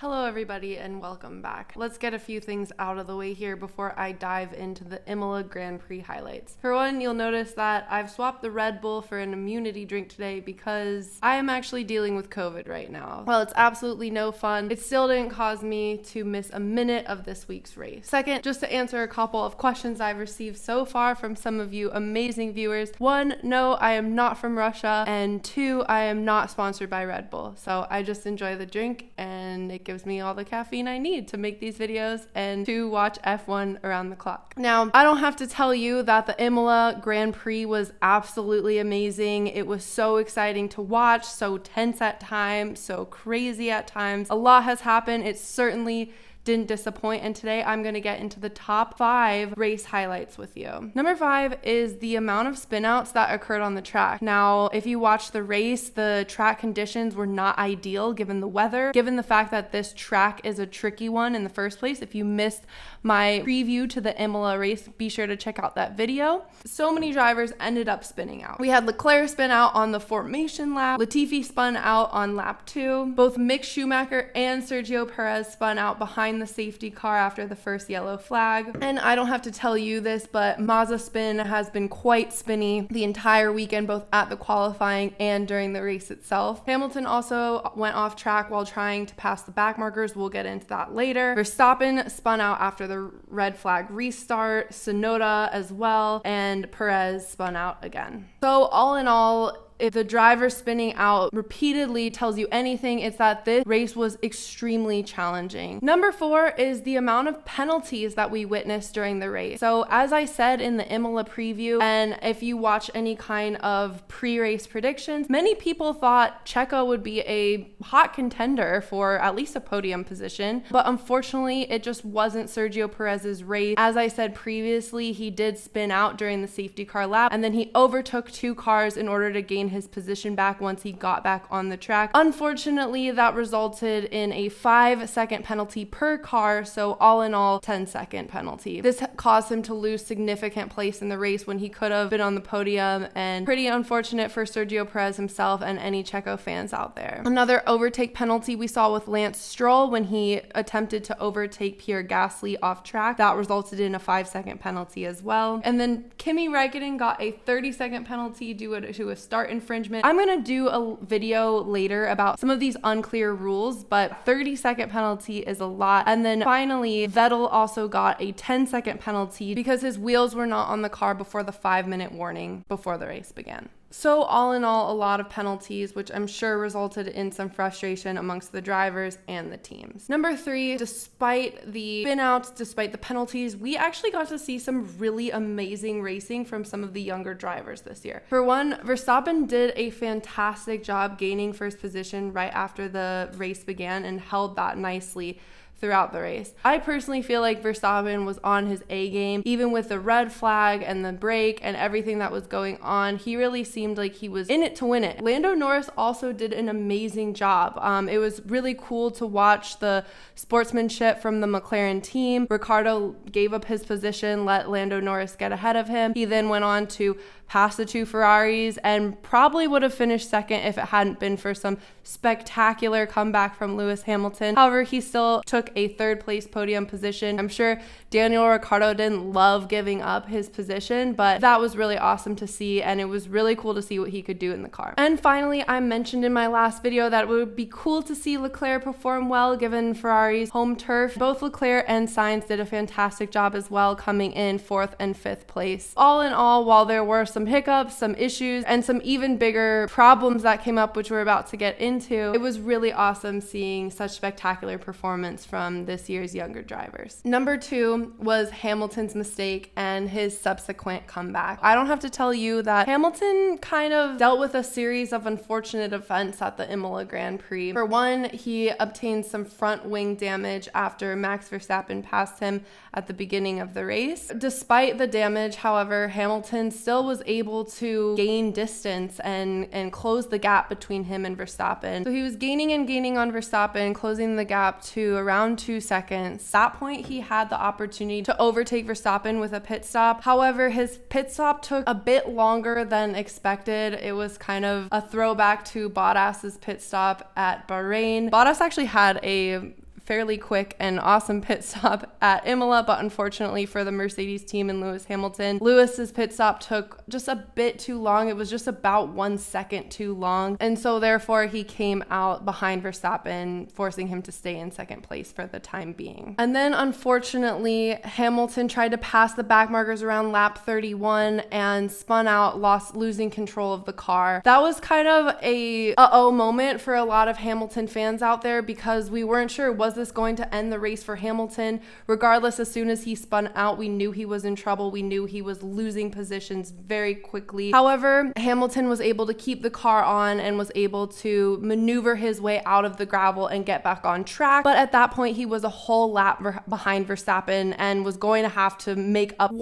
Hello everybody and welcome back. Let's get a few things out of the way here before I dive into the Imola Grand Prix highlights. For one, you'll notice that I've swapped the Red Bull for an immunity drink today because I am actually dealing with COVID right now. While it's absolutely no fun, it still didn't cause me to miss a minute of this week's race. Second, just to answer a couple of questions I've received so far from some of you amazing viewers. One, no, I am not from Russia, and two, I am not sponsored by Red Bull. So I just enjoy the drink and it gives me all the caffeine I need to make these videos and to watch F1 around the clock. Now, I don't have to tell you that the Imola Grand Prix was absolutely amazing. It was so exciting to watch, so tense at times, so crazy at times. A lot has happened. It certainly didn't disappoint, and today I'm going to get into the top 5 race highlights with you. Number 5 is the amount of spinouts that occurred on the track. Now, if you watch the race, the track conditions were not ideal given the weather, given the fact that this track is a tricky one in the first place. If you missed my preview to the Imola race, be sure to check out that video. So many drivers ended up spinning out. We had Leclerc spin out on the formation lap, Latifi spun out on lap 2, both Mick Schumacher and Sergio Perez spun out behind the safety car after the first yellow flag. And I don't have to tell you this, but Mazepin has been quite spinny the entire weekend, both at the qualifying and during the race itself. Hamilton also went off track while trying to pass the back markers. We'll get into that later. Verstappen spun out after the red flag restart, Tsunoda as well, and Perez spun out again. So all in all, if the driver spinning out repeatedly tells you anything, it's that this race was extremely challenging. Number 4 is the amount of penalties that we witnessed during the race. So as I said in the Imola preview, and if you watch any kind of pre-race predictions, many people thought Checo would be a hot contender for at least a podium position, but unfortunately it just wasn't Sergio Perez's race. As I said previously, he did spin out during the safety car lap, and then he overtook 2 cars in order to gain his position back once he got back on the track. Unfortunately, that resulted in a 5-second penalty per car, so all in all, 10-second penalty. This caused him to lose significant place in the race when he could have been on the podium, and pretty unfortunate for Sergio Perez himself and any Checo fans out there. Another overtake penalty we saw with Lance Stroll when he attempted to overtake Pierre Gasly off track. That resulted in a 5-second penalty as well. And then Kimi Räikkönen got a 30-second penalty due to a start infringement. I'm going to do a video later about some of these unclear rules, but 30-second penalty is a lot. And then finally, Vettel also got a 10-second penalty because his wheels were not on the car before the 5-minute warning before the race began. So all in all, a lot of penalties, which I'm sure resulted in some frustration amongst the drivers and the teams. Number 3, despite the spin-outs, despite the penalties, we actually got to see some really amazing racing from some of the younger drivers this year. For one, Verstappen did a fantastic job gaining first position right after the race began and held that nicely throughout the race. I personally feel like Verstappen was on his A game, even with the red flag and the break and everything that was going on. He really seemed like he was in it to win it. Lando Norris also did an amazing job. It was really cool to watch the sportsmanship from the McLaren team. Ricciardo gave up his position, let Lando Norris get ahead of him. He then went on to pass the 2 Ferraris and probably would have finished second if it hadn't been for some spectacular comeback from Lewis Hamilton. However, he still took a 3rd place podium position. I'm sure Daniel Ricciardo didn't love giving up his position, but that was really awesome to see, and it was really cool to see what he could do in the car. And finally, I mentioned in my last video that it would be cool to see Leclerc perform well given Ferrari's home turf. Both Leclerc and Sainz did a fantastic job as well, coming in 4th and 5th place. All in all, while there were some hiccups, some issues, and some even bigger problems that came up, which we're about to get into, it was really awesome seeing such spectacular performance from this year's younger drivers. Number 2 was Hamilton's mistake and his subsequent comeback. I don't have to tell you that Hamilton kind of dealt with a series of unfortunate events at the Imola Grand Prix. For one, he obtained some front wing damage after Max Verstappen passed him at the beginning of the race. Despite the damage, however, Hamilton still was able to gain distance and close the gap between him and Verstappen. So he was gaining and gaining on Verstappen, closing the gap to around 2 seconds. At that point, he had the opportunity to overtake Verstappen with a pit stop. However, his pit stop took a bit longer than expected. It was kind of a throwback to Bottas's pit stop at Bahrain. Bottas actually had a fairly quick and awesome pit stop at Imola, but unfortunately for the Mercedes team and Lewis Hamilton, Lewis's pit stop took just a bit too long. It was just about 1 second too long, and so therefore he came out behind Verstappen, forcing him to stay in second place for the time being. And then unfortunately, Hamilton tried to pass the backmarkers around lap 31 and spun out, losing control of the car. That was kind of a uh-oh moment for a lot of Hamilton fans out there, because we weren't sure, was this going to end the race for Hamilton? Regardless, as soon as he spun out, we knew he was in trouble. We knew he was losing positions very quickly. However, Hamilton was able to keep the car on and was able to maneuver his way out of the gravel and get back on track. But at that point, he was a whole lap behind Verstappen and was going to have to make up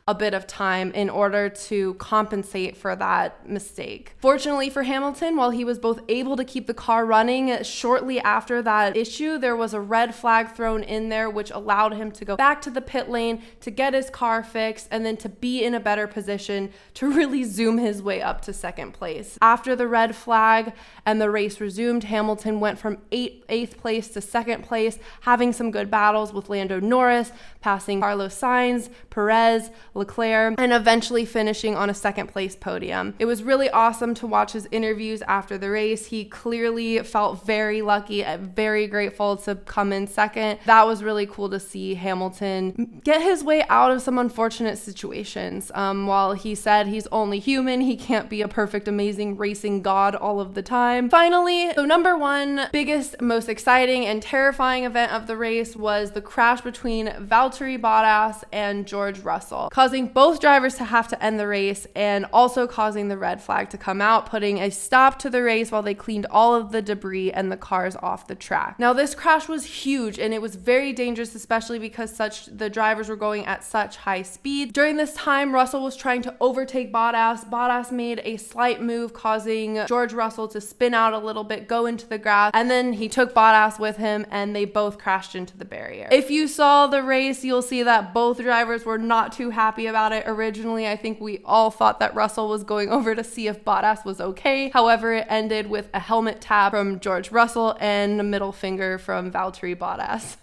a bit of time in order to compensate for that mistake. Fortunately for Hamilton, while he was both able to keep the car running, shortly after that issue, there was a red flag thrown in there, which allowed him to go back to the pit lane to get his car fixed and then to be in a better position to really zoom his way up to second place. After the red flag and the race resumed, Hamilton went from eighth place to second place, having some good battles with Lando Norris, passing Carlos Sainz, Perez, Leclerc, and eventually finishing on a second place podium. It was really awesome to watch his interviews after the race. He clearly felt very lucky and very grateful to come in second. That was really cool to see Hamilton get his way out of some unfortunate situations. While he said he's only human, he can't be a perfect, amazing racing god all of the time. Finally, the number one biggest, most exciting and terrifying event of the race was the crash between Valtteri Bottas and George Russell, causing both drivers to have to end the race and also causing the red flag to come out, putting a stop to the race while they cleaned all of the debris and the cars off the track. Now, this crash was huge and it was very dangerous, especially because the drivers were going at such high speed. During this time, Russell was trying to overtake Bottas. Bottas made a slight move, causing George Russell to spin out a little bit, go into the grass, and then he took Bottas with him and they both crashed into the barrier. If you saw the race, you'll see that both drivers were not too happy about it. Originally, I think we all thought that Russell was going over to see if Bottas was okay. However, it ended with a helmet tap from George Russell and a middle finger from Valtteri Bottas.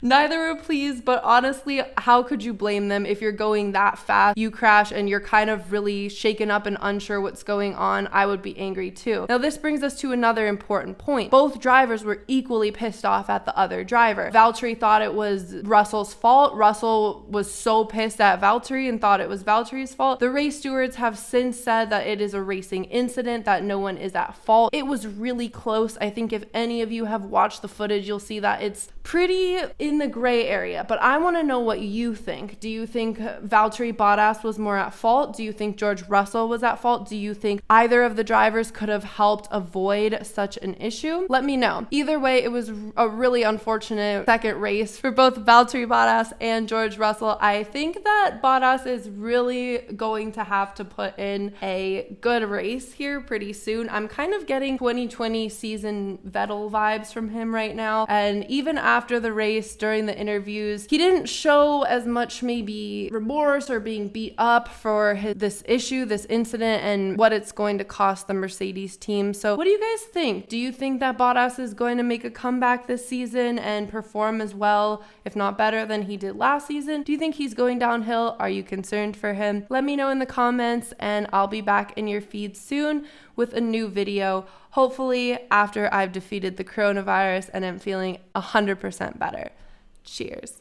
Neither were pleased, but honestly, how could you blame them? If you're going that fast, you crash and you're kind of really shaken up and unsure what's going on, I would be angry too. Now, this brings us to another important point. Both drivers were equally pissed off at the other driver. Valtteri thought it was Russell's fault. Russell was so pissed at Valtteri and thought it was Valtteri's fault. The race stewards have since said that it is a racing incident, that no one is at fault. It was really close. I think if any of you have watched the footage, you'll see that it's pretty in the gray area, but I want to know what you think. Do you think Valtteri Bottas was more at fault? Do you think George Russell was at fault? Do you think either of the drivers could have helped avoid such an issue? Let me know. Either way, it was a really unfortunate second race for both Valtteri Bottas and George Russell. I think that Bottas is really going to have to put in a good race here pretty soon. I'm kind of getting 2020 season Vettel vibes from him right now, and even after the race, during the interviews, he didn't show as much maybe remorse or being beat up for this issue, this incident, and what it's going to cost the Mercedes team. So what do you guys think? Do you think that Bottas is going to make a comeback this season and perform as well, if not better, than he did last season? Do you think he's going downhill? Are you concerned for him? Let me know in the comments, and I'll be back in your feed soon with a new video, hopefully after I've defeated the coronavirus and I'm feeling 100% better. Cheers.